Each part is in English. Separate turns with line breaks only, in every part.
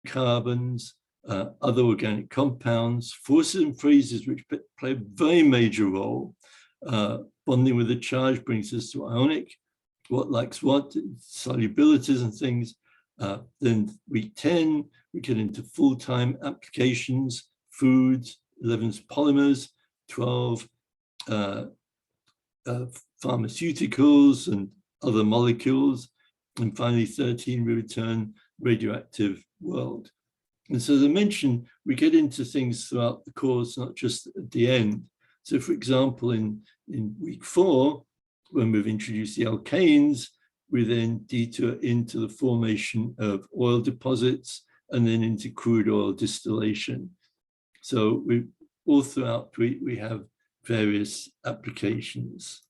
carbons, other organic compounds, forces and phrases which play a very major role. Bonding with a charge brings us to ionic, what likes what, solubilities and things. Then week 10, we get into full-time applications, foods, 11 polymers, 12 pharmaceuticals and other molecules, and finally 13, we return radioactive world. And so as I mentioned, we get into things throughout the course, not just at the end. So for example, in week 4, when we've introduced the alkanes, we then detour into the formation of oil deposits and then into crude oil distillation. So all throughout, we have various applications.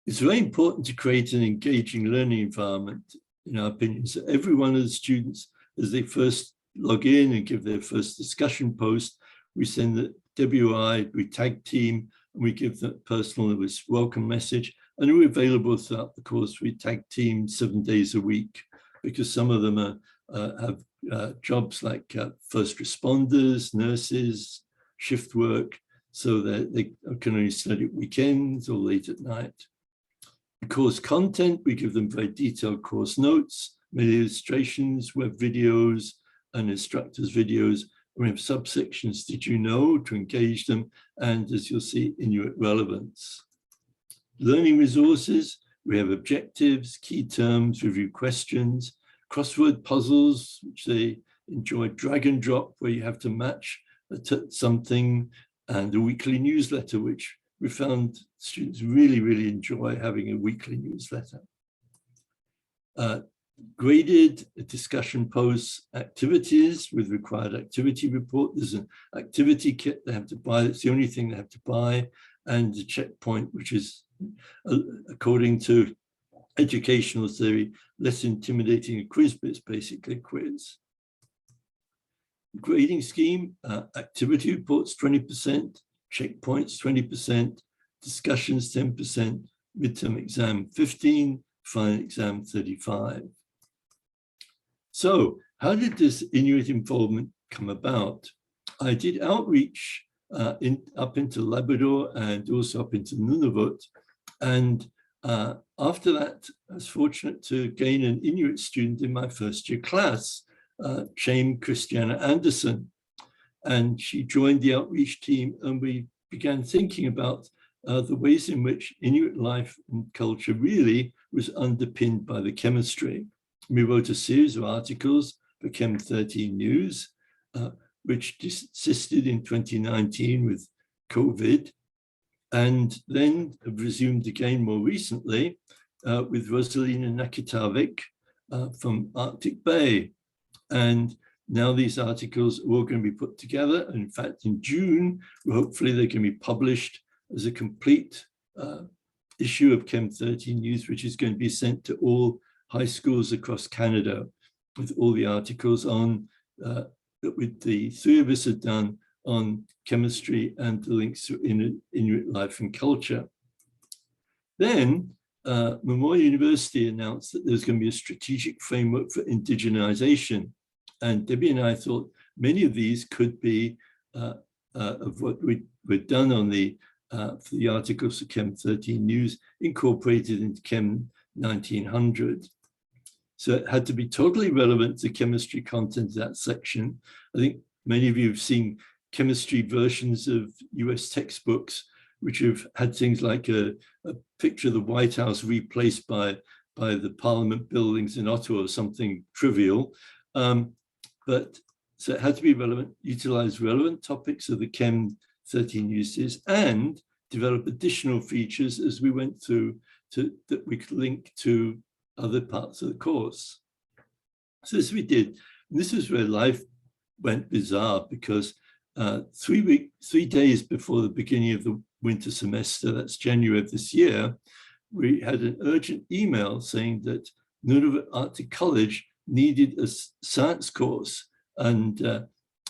It's very important to create an engaging learning environment, in our opinion. So every one of the students, as they first log in and give their first discussion post, we send the WI, we tag team, and we give the personal welcome message. And we're available throughout the course. We tag team 7 days a week, because some of them have jobs like first responders, nurses, shift work, so that they can only study at weekends or late at night. Course content, we give them very detailed course notes, many illustrations, web videos, and instructors' videos. We have subsections, did you know, to engage them, and as you'll see, Inuit relevance. Learning resources, we have objectives, key terms, review questions, crossword puzzles, which they enjoy, drag and drop, where you have to match something, and a weekly newsletter, which we found students really, really enjoy having a weekly newsletter. Graded discussion posts, activities with required activity report. There's an activity kit they have to buy. That's the only thing they have to buy. And the checkpoint, which is, according to educational theory, less intimidating a quiz, but it's basically a quiz. Grading scheme, activity reports 20%, checkpoints 20%, discussions 10%, midterm exam 15%, final exam 35%. So how did this Inuit involvement come about? I did outreach up into Labrador and also up into Nunavut. And after that, I was fortunate to gain an Inuit student in my first year class, Shane Christiana Anderson. And she joined the outreach team, and we began thinking about the ways in which Inuit life and culture really was underpinned by the chemistry. We wrote a series of articles for Chem 13 News, which desisted in 2019 with COVID, and then resumed again more recently with Rosalina Nakitavik from Arctic Bay. And now these articles are all going to be put together. And in fact, in June, hopefully they can be published as a complete issue of Chem 13 News, which is going to be sent to all high schools across Canada, with all the articles on that with the three of us have done on chemistry and the links to Inuit life and culture. Then Memorial University announced that there's going to be a strategic framework for indigenization. And Debbie and I thought many of these could be of what we'd done on for the articles of Chem 13 News incorporated into Chem 1900. So it had to be totally relevant to chemistry content of that section. I think many of you have seen chemistry versions of US textbooks, which have had things like a picture of the White House replaced by the Parliament buildings in Ottawa, or something trivial. But so it had to be relevant, utilize relevant topics of the Chem 13 uses, and develop additional features as we went through that we could link to other parts of the course. So this we did. And this is where life went bizarre, because 3 days before the beginning of the winter semester, that's January of this year, we had an urgent email saying that Nunavut Arctic College needed a science course and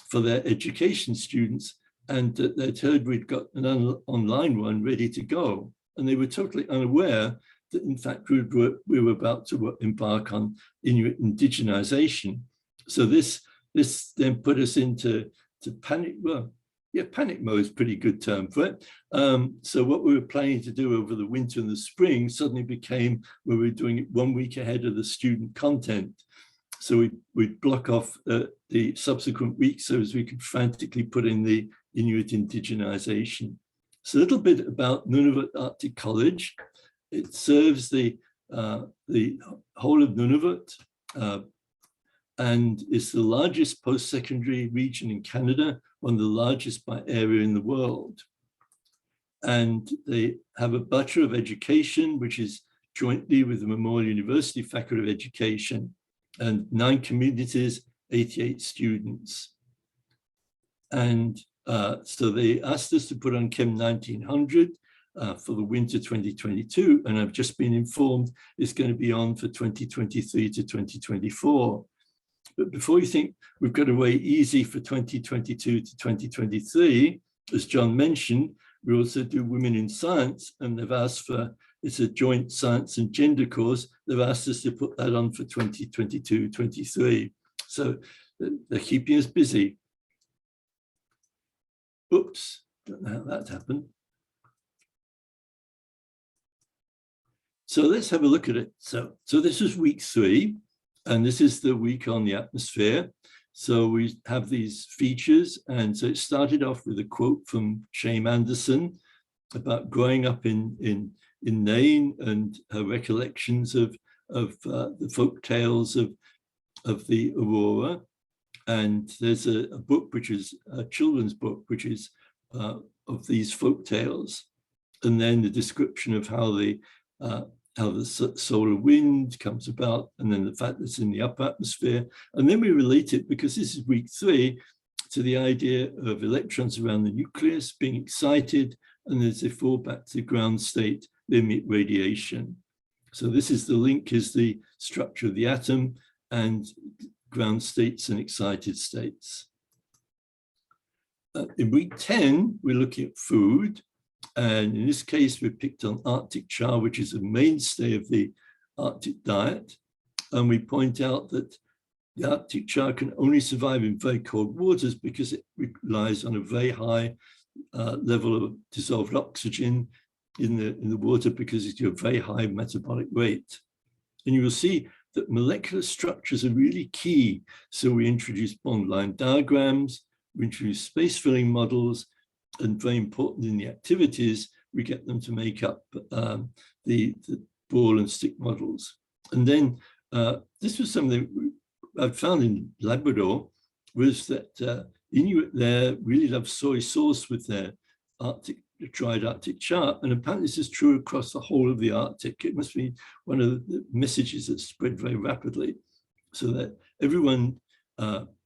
for their education students, and that they'd heard we'd got an online one ready to go. And they were totally unaware that in fact we were about to embark on Inuit-Indigenization. So this then put us into panic. Well, yeah, panic mode is a pretty good term for it. So what we were planning to do over the winter and the spring suddenly became where we were doing it 1 week ahead of the student content. So we'd block off the subsequent weeks so as we could frantically put in the Inuit-Indigenization. So a little bit about Nunavut Arctic College. It serves the whole of Nunavut and is the largest post-secondary region in Canada, one of the largest by area in the world. And they have a Bachelor of Education, which is jointly with the Memorial University Faculty of Education, and 9 communities, 88 students. And so they asked us to put on Chem 1900 for the winter 2022, and I've just been informed it's going to be on for 2023 to 2024. But before you think we've got away easy for 2022 to 2023, as John mentioned, we also do Women in Science, and they've asked for, it's a joint science and gender course, they've asked us to put that on for 2022-23. So they're keeping us busy. Oops, don't know how that happened. So let's have a look at it. So this is week 3, and this is the week on the atmosphere. So we have these features, and so it started off with a quote from Shame Anderson about growing up in Nain and her recollections of the folk tales of the Aurora. And there's a book, which is a children's book, which is of these folk tales. And then the description of how the solar wind comes about, and then the fact that it's in the upper atmosphere. And then we relate it, because this is week 3, to the idea of electrons around the nucleus being excited, and as they fall back to the ground state, they emit radiation. So this is the link, is the structure of the atom and ground states and excited states. In week 10, we're looking at food. And in this case, we picked on Arctic char, which is a mainstay of the Arctic diet. And we point out that the Arctic char can only survive in very cold waters because it relies on a very high level of dissolved oxygen in the water, because it's a very high metabolic rate. And you will see that molecular structures are really key. So we introduce bond line diagrams, we introduce space filling models, and very important in the activities, we get them to make up the ball and stick models. And then this was something I found in Labrador, was that Inuit there really love soy sauce with their dried Arctic char, and apparently this is true across the whole of the Arctic. It must be one of the messages that spread very rapidly, so that everyone,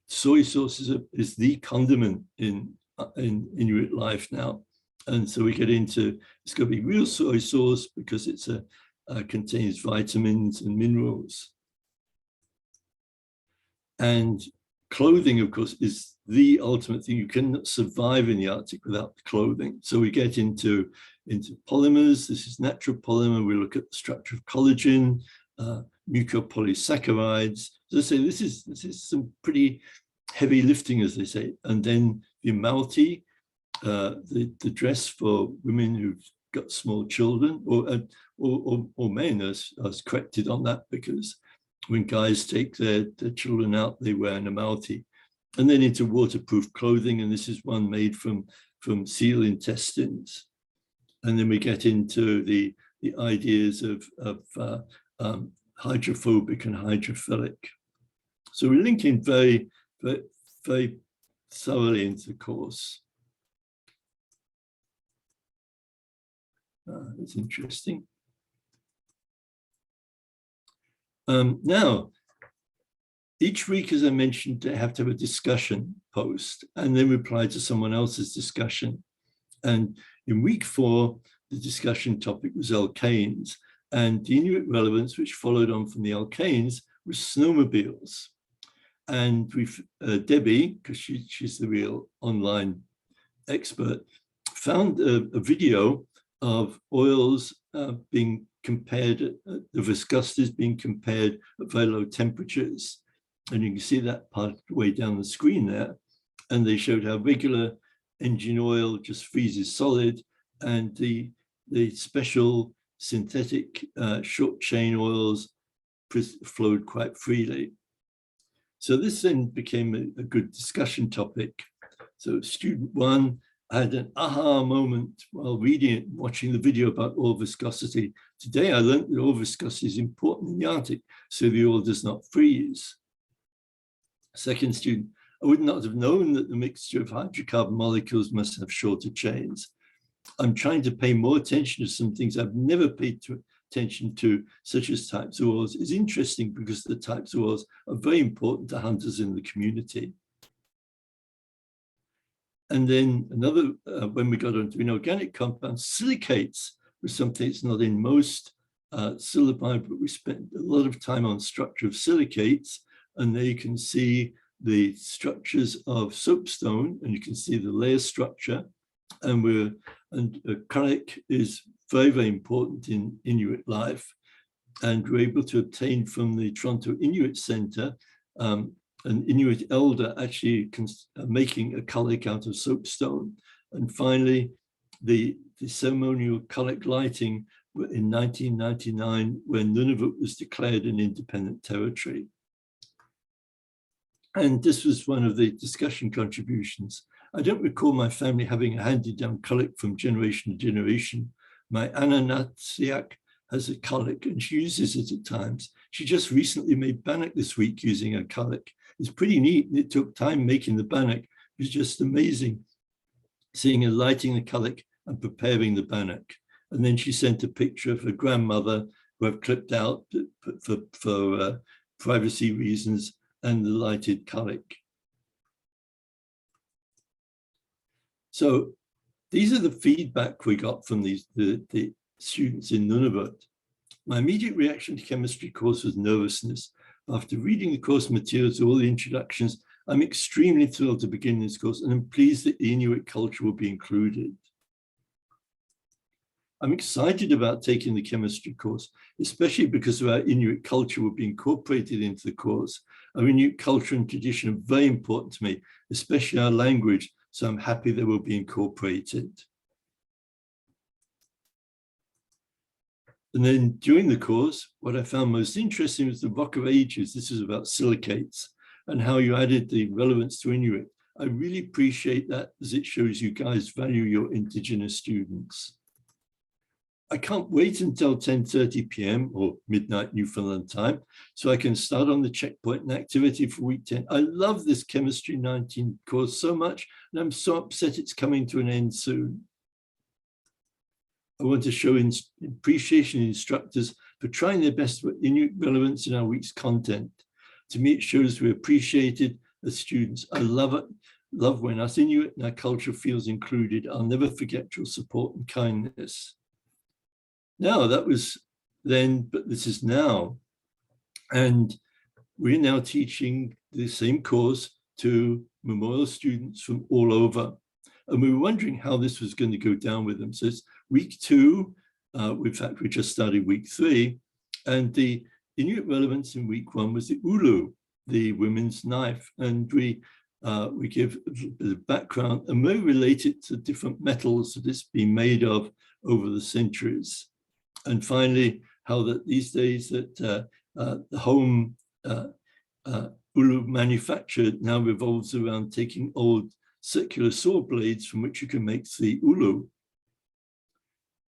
soy sauce is the condiment in Inuit life now. And so we get into, it's got to be real soy sauce because it's contains vitamins and minerals. And clothing, of course, is the ultimate thing. You cannot survive in the Arctic without clothing. So we get into polymers. This is natural polymer. We look at the structure of collagen, mucopolysaccharides. As I say, this is some pretty heavy lifting, as they say. And then the malti, the dress for women who've got small children, or men, as corrected on that, because when guys take their children out, they wear an malti. And then into waterproof clothing, and this is one made from seal intestines. And then we get into the ideas of hydrophobic and hydrophilic. So we're linking very, very, very thoroughly into the course. That's interesting. Now, each week, as I mentioned, they have to have a discussion post and then reply to someone else's discussion. And in week 4, the discussion topic was alkanes, and the Inuit relevance, which followed on from the alkanes, was snowmobiles. And we've, Debbie, because she's the real online expert, found a video of oils being compared, the viscosities being compared at very low temperatures. And you can see that part way down the screen there. And they showed how regular engine oil just freezes solid, and the special synthetic short chain oils flowed quite freely. So this then became a good discussion topic. So student one had an aha moment while reading it, watching the video about oil viscosity. Today I learned that oil viscosity is important in the Arctic, so the oil does not freeze. Second student, I would not have known that the mixture of hydrocarbon molecules must have shorter chains. I'm trying to pay more attention to some things I've never paid attention to, such as types of oils. It's interesting because the types of oils are very important to hunters in the community. And then another, when we got onto inorganic compounds, silicates was something that's not in most syllabi, but we spent a lot of time on structure of silicates, and there you can see the structures of soapstone, and you can see the layer structure. And acrylic is very, very important in Inuit life. And we're able to obtain from the Toronto Inuit Center an Inuit elder actually making acrylic out of soapstone. And finally, the ceremonial acrylic lighting in 1999, when Nunavut was declared an independent territory. And this was one of the discussion contributions. I don't recall my family having a handed-down acrylic from generation to generation. My Anna Natsiak has a acrylic and she uses it at times. She just recently made bannock this week using acrylic. It's pretty neat, and it took time making the bannock. It was just amazing seeing her lighting the acrylic and preparing the bannock. And then she sent a picture of her grandmother, who I've clipped out for privacy reasons, and the lighted acrylic. So these are the feedback we got from the students in Nunavut. My immediate reaction to chemistry course was nervousness. After reading the course materials, all the introductions, I'm extremely thrilled to begin this course, and I'm pleased that the Inuit culture will be included. I'm excited about taking the chemistry course, especially because of our Inuit culture will be incorporated into the course. Our Inuit culture and tradition are very important to me, especially our language, so I'm happy they will be incorporated. And then during the course, what I found most interesting was the Rock of Ages. This is about silicates and how you added the relevance to Inuit. I really appreciate that, as it shows you guys value your Indigenous students. I can't wait until 10:30 p.m. or midnight Newfoundland time, so I can start on the checkpoint and activity for week 10. I love this Chemistry 19 course so much, and I'm so upset it's coming to an end soon. I want to show appreciation to instructors for trying their best with Inuit relevance in our week's content. To me, it shows we're appreciated as students. I love it. Love when us Inuit and our culture feels included. I'll never forget your support and kindness. Now, that was then, but this is now. And we're now teaching the same course to memorial students from all over. And we were wondering how this was going to go down with them. So it's week 2, in fact, we just started week 3. And the Inuit relevance in week 1 was the ulu, the women's knife. And we give a bit of background, and we relate it to different metals that it's been made of over the centuries. And finally, how that these days that the home ulu manufacture now revolves around taking old circular saw blades from which you can make the ulu.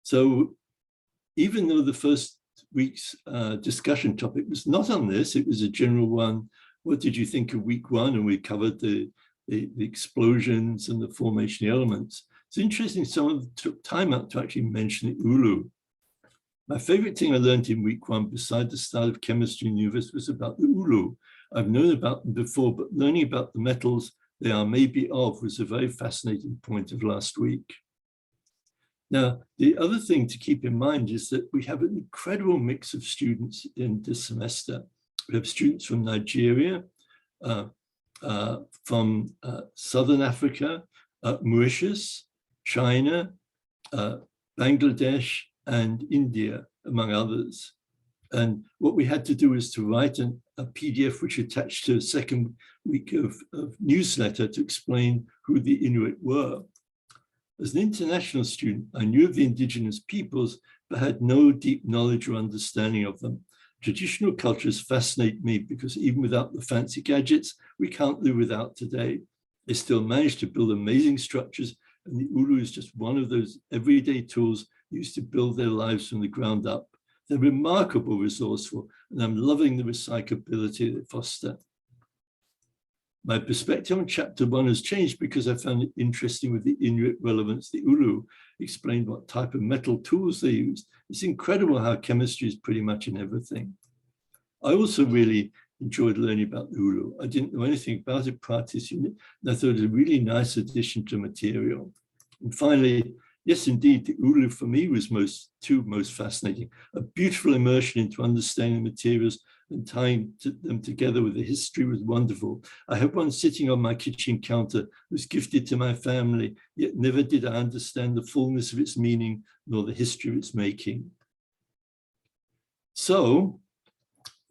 So even though the first week's discussion topic was not on this, it was a general one. What did you think of week 1? And we covered the explosions and the formation elements. It's interesting, someone took time out to actually mention the ulu. My favorite thing I learned in week 1, beside the start of chemistry in University, was about the ulu. I've known about them before, but learning about the metals they are maybe of was a very fascinating point of last week. Now, the other thing to keep in mind is that we have an incredible mix of students in this semester. We have students from Nigeria, from Southern Africa, Mauritius, China, Bangladesh, and India, among others. And what we had to do is to write a PDF which attached to a second week of newsletter to explain who the Inuit were. As an international student, I knew of the indigenous peoples, but had no deep knowledge or understanding of them. Traditional cultures fascinate me because even without the fancy gadgets we can't live without today, they still manage to build amazing structures, and the ulu is just one of those everyday tools used to build their lives from the ground up. They're remarkable, resourceful, and I'm loving the recyclability they foster. My perspective on chapter 1 has changed because I found it interesting with the Inuit relevance. The ulu explained what type of metal tools they used. It's incredible how chemistry is pretty much in everything. I also really enjoyed learning about the ulu. I didn't know anything about it prior to this unit, and I thought it was a really nice addition to material. And finally, yes, indeed, the ulu for me was most fascinating. A beautiful immersion into understanding the materials and tying them together with the history was wonderful. I had one sitting on my kitchen counter, was gifted to my family, yet never did I understand the fullness of its meaning nor the history of its making. So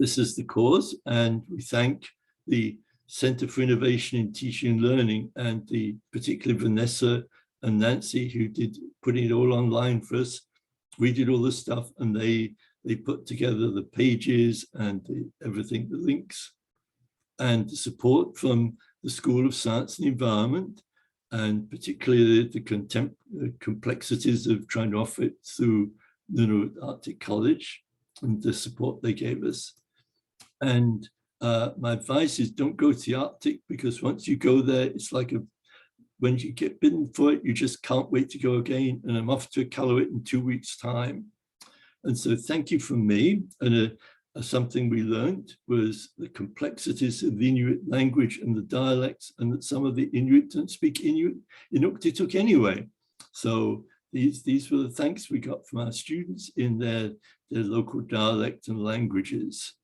this is the cause, and we thank the Center for Innovation in Teaching and Learning, and particularly Vanessa and Nancy, who did putting it all online for us. We did all the stuff, and they put together the pages and everything, the links, and the support from the School of Science and Environment, and particularly the complexities of trying to offer it through Nunavut Arctic College and the support they gave us. And my advice is don't go to the Arctic, because once you go there, it's like when you get bitten for it, you just can't wait to go again. And I'm off to Iqaluit in 2 weeks' time. And so thank you from me. And something we learned was the complexities of the Inuit language and the dialects, and that some of the Inuit don't speak Inuktitut anyway. So these were the thanks we got from our students in their local dialect and languages.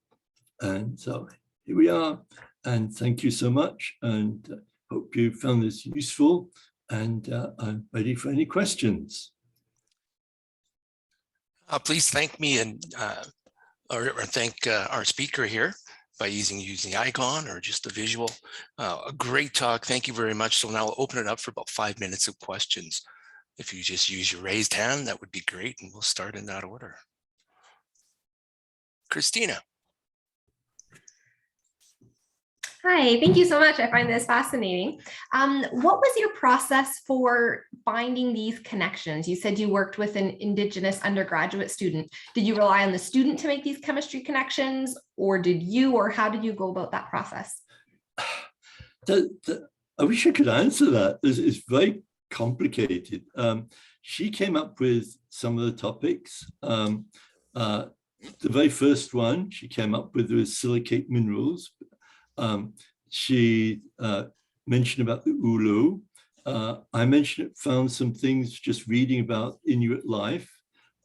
And so here we are, and thank you so much, and hope you found this useful, and I'm ready for any questions.
Please thank me and or thank our speaker here by using icon or just a visual. A great talk. Thank you very much. So now I'll open it up for about 5 minutes of questions. If you just use your raised hand, that would be great, and we'll start in that order. Christina.
Hi, thank you so much. I find this fascinating. What was your process for finding these connections? You said you worked with an Indigenous undergraduate student. Did you rely on the student to make these chemistry connections, or how did you go about that process?
I wish I could answer that. It's very complicated. She came up with some of the topics. The very first one she came up with was silicate minerals. She mentioned about the ulu. I found some things just reading about Inuit life.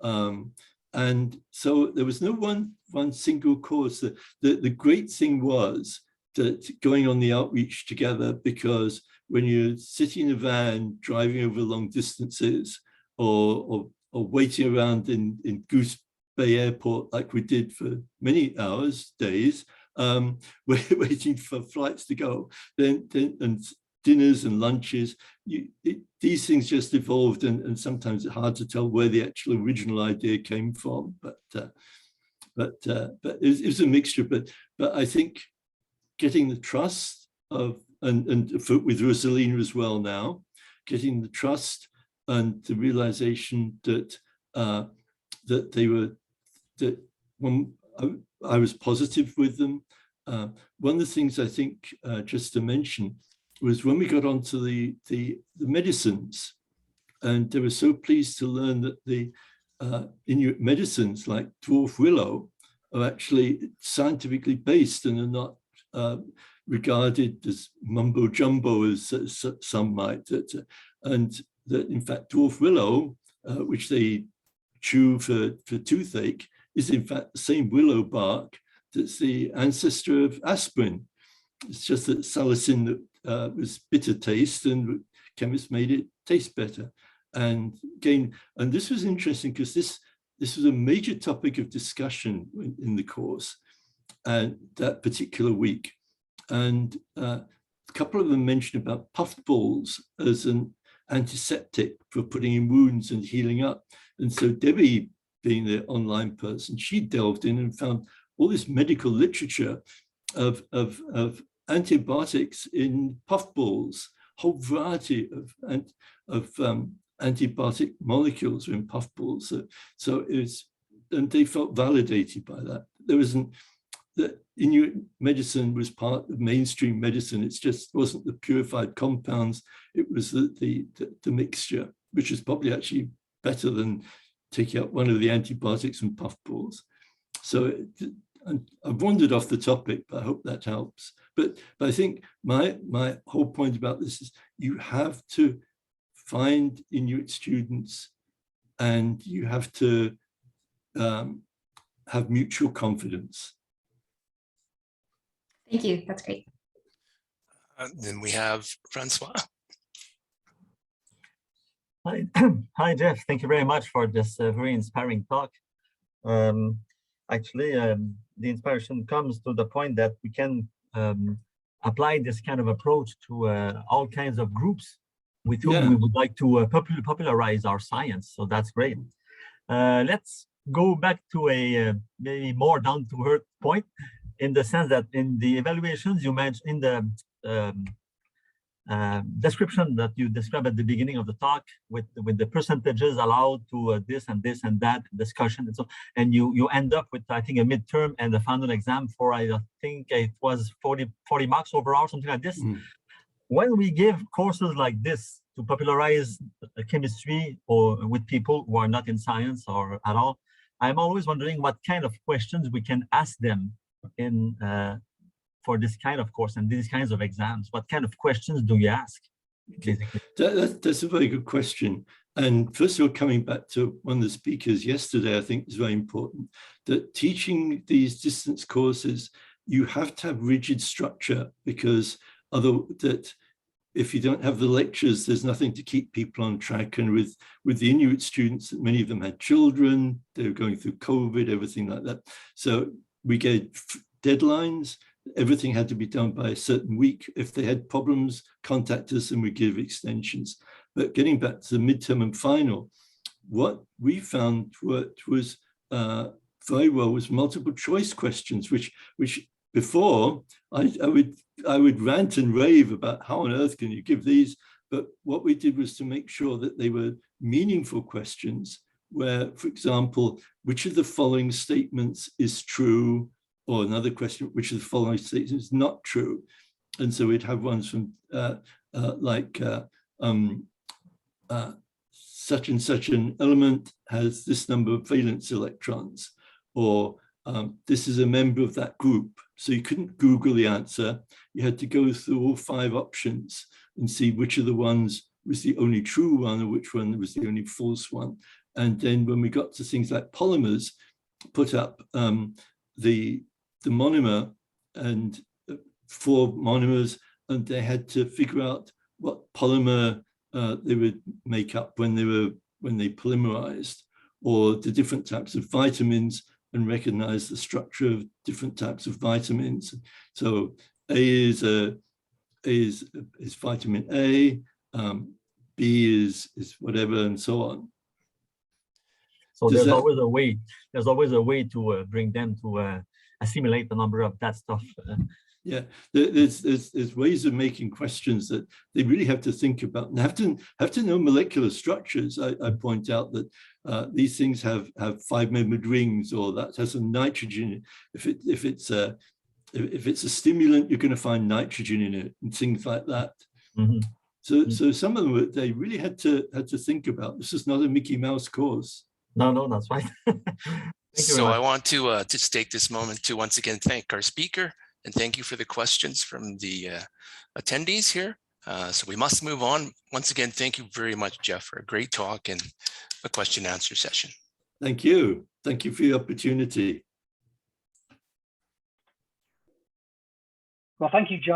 And so there was no one single course. The great thing was that going on the outreach together, because when you're sitting in a van driving over long distances, or waiting around in Goose Bay Airport like we did for many hours, days, waiting for flights to go, then and dinners and lunches, these things just evolved, and sometimes it's hard to tell where the actual original idea came from. But it was a mixture. But I think getting the trust of with Rosalina as well now, getting the trust and the realization that when I was positive with them. One of the things I think, just to mention, was when we got onto the medicines, and they were so pleased to learn that the Inuit medicines like dwarf willow are actually scientifically based and are not regarded as mumbo jumbo as some might. And that in fact dwarf willow, which they chew for toothache, is in fact the same willow bark that's the ancestor of aspirin. It's just that salicin was bitter taste, and chemists made it taste better. And again, and this was interesting because this this was a major topic of discussion in the course and that particular week. And a couple of them mentioned about puffballs as an antiseptic for putting in wounds and healing up. And so Debbie, being the online person, she delved in and found all this medical literature of antibiotics in puffballs, whole variety of antibiotic molecules in puffballs. So it's, and they felt validated by that. There wasn't, the Inuit medicine was part of mainstream medicine. It just wasn't the purified compounds. It was the mixture, which is probably actually better than taking out one of the antibiotics and puffballs. So I've wandered off the topic, but I hope that helps. But I think my whole point about this is you have to find Inuit students and you have to have mutual confidence.
Thank you. That's great.
Then we have Francois.
Hi, hi, Geoff. Thank you very much for this very inspiring talk. Actually, the inspiration comes to the point that we can apply this kind of approach to all kinds of groups with whom we would like to popularize our science. So that's great. Let's go back to a maybe more down-to-earth point, in the sense that in the evaluations you mentioned, in the description that you described at the beginning of the talk, with the percentages allowed to this and that discussion, and so, and you end up with, I think, a midterm and a final exam for, I think it was 40 marks overall, something like this. When we give courses like this to popularize chemistry or with people who are not in science or at all, I'm always wondering what kind of questions we can ask them in for this kind of course and these kinds of exams. What kind of questions do you ask?
That's a very good question. And first of all, coming back to one of the speakers yesterday, I think is very important that teaching these distance courses, you have to have rigid structure, because if you don't have the lectures, there's nothing to keep people on track. And with the Inuit students, many of them had children, they were going through COVID, everything like that. So we gave deadlines. Everything had to be done by a certain week. If they had problems, contact us and we give extensions. But getting back to the midterm and final, what we found was very well was multiple choice questions, which before I would rant and rave about how on earth can you give these. But what we did was to make sure that they were meaningful questions, where, for example, which of the following statements is true? Or another question, which of the following statements is not true? And so we'd have ones from such and such an element has this number of valence electrons, or this is a member of that group. So you couldn't Google the answer. You had to go through all 5 options and see which of the ones was the only true one or which one was the only false one. And then when we got to things like polymers, put up the monomer and 4 monomers, and they had to figure out what polymer they would make up when they polymerized, or the different types of vitamins and recognize the structure of different types of vitamins. So A is vitamin A, B is whatever, and so on.
So there's always a way to bring them to assimilate the number of that stuff.
Yeah, there's ways of making questions that they really have to think about and have to know molecular structures. I point out that these things have 5-membered rings, or that has some nitrogen. If it's a stimulant, you're going to find nitrogen in it, and things like that. So some of them they really had to think about. This is not a Mickey Mouse course.
No, that's right.
So I want to just take this moment to once again thank our speaker, and thank you for the questions from the attendees here. So we must move on. Once again, thank you very much, Geoff, for a great talk and a question and answer session.
Thank you. Thank you for the opportunity.
Well, thank you, John.